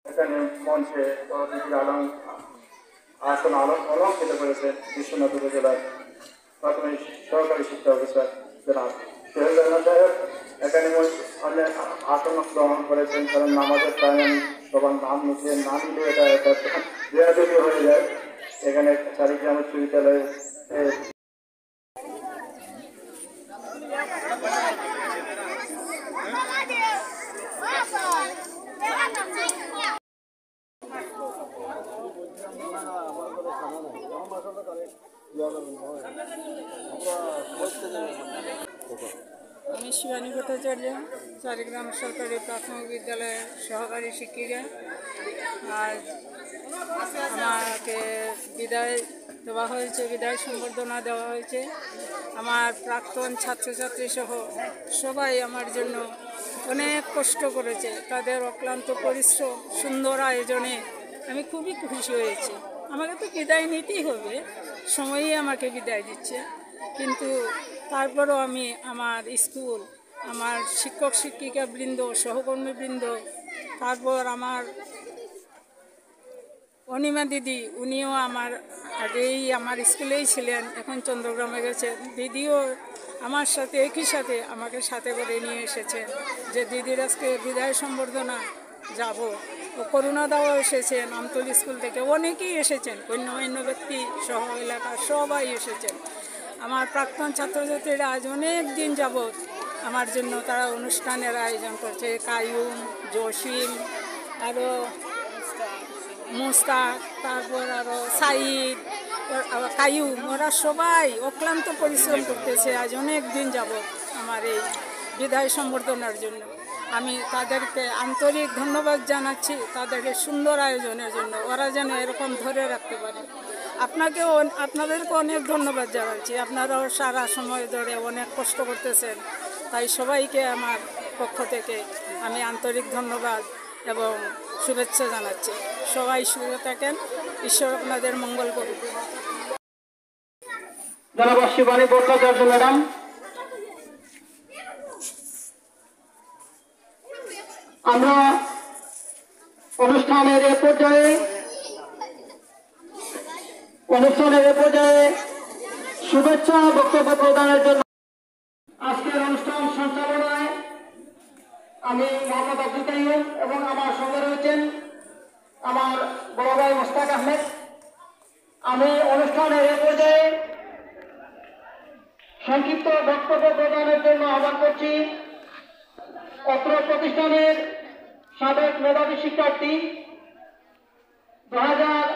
এখানে মঞ্চে আসন অলঙ্কৃত করেছেন বিশ্বনাথ উপজেলার প্রাথমিক সহকারী শিক্ষা অফিসার জনাব সোহেল রানা সাহেব। এখানে অনেক আসন গ্রহণ করেছেন, কারণ নামাজের টাইম সবার নাম নিচে না নিলে এটা বেয়াদবি হয়ে যায়। এখানে চারিগ্রাম উচ্চ বিদ্যালয়ে আমি শিবানী ভট্টাচার্য, চারিগ্রাম সরকারি প্রাথমিক বিদ্যালয়ের সহকারী শিক্ষিকা। আর আমাকে বিদায় দেওয়া হয়েছে, বিদায় সম্বর্ধনা দেওয়া হয়েছে। আমার প্রাক্তন ছাত্রছাত্রী সহ সবাই আমার জন্য অনেক কষ্ট করেছে। তাদের অক্লান্ত পরিশ্রম, সুন্দর আয়োজনে আমি খুবই খুশি হয়েছি। আমাকে তো বিদায় নিতেই হবে, সময়ই আমাকে বিদায় দিচ্ছে, কিন্তু তারপরও আমি আমার স্কুল, আমার শিক্ষক শিক্ষিকাবৃন্দ, সহকর্মীবৃন্দ, তারপর আমার অনিমা দিদি, উনিও আমার আগেই আমার স্কুলেই ছিলেন, এখন চন্দ্রগ্রামে গেছেন। দিদিও আমার সাথে একই সাথে আমাকে সাথে করে নিয়ে এসেছেন যে দিদির আজকে বিদায় সম্বর্ধনা যাব। ও করুণাদাও এসেছেন, আমতলী স্কুল থেকে অনেকেই এসেছেন, গণ্যমান্য ব্যক্তি সহ এলাকার সবাই এসেছেন। আমার প্রাক্তন ছাত্রছাত্রীরা আজ অনেক দিন যাবৎ আমার জন্য তারা অনুষ্ঠানের আয়োজন করছে। কায়ুম, জসিম, আরও মুস্তাক, তারপর আরও সাইদ, কায়ুম, ওরা সবাই অক্লান্ত পরিশ্রম করতেছে আজ অনেক দিন যাবৎ আমার এই বিদায় সম্বর্ধনার জন্য। আমি তাদেরকে আন্তরিক ধন্যবাদ জানাচ্ছি তাদেরকে সুন্দর আয়োজনের জন্য। ওরা যেন এরকম ধরে রাখতে পারে। আপনাদেরকে অনেক ধন্যবাদ জানাচ্ছি। আপনারাও সারা সময় ধরে অনেক কষ্ট করতেছেন, তাই সবাইকে আমার পক্ষ থেকে আমি আন্তরিক ধন্যবাদ এবং শুভেচ্ছা জানাচ্ছি। সবাই সুস্থ থাকেন, ঈশ্বর আপনাদের মঙ্গল করুন। জনাব শিবানী ভট্টাচার্য ম্যাডাম। আমরা অনুষ্ঠানের এ পর্যায়ে শুভেচ্ছা বক্তব্য প্রদানের জন্য আজকের অনুষ্ঠান সঞ্চালনায় আমি মোহাম্মদ আব্দুল কাইয়ুম এবং আমার সঙ্গে রয়েছেন আমার বড় ভাই মুস্তাক আহমেদ। আমি অনুষ্ঠানের এ পর্যায়ে সংক্ষিপ্ত বক্তব্য প্রদানের জন্য আহ্বান করছি অত্র প্রতিষ্ঠানের সাবেক মেধাবী শিক্ষার্থী 2000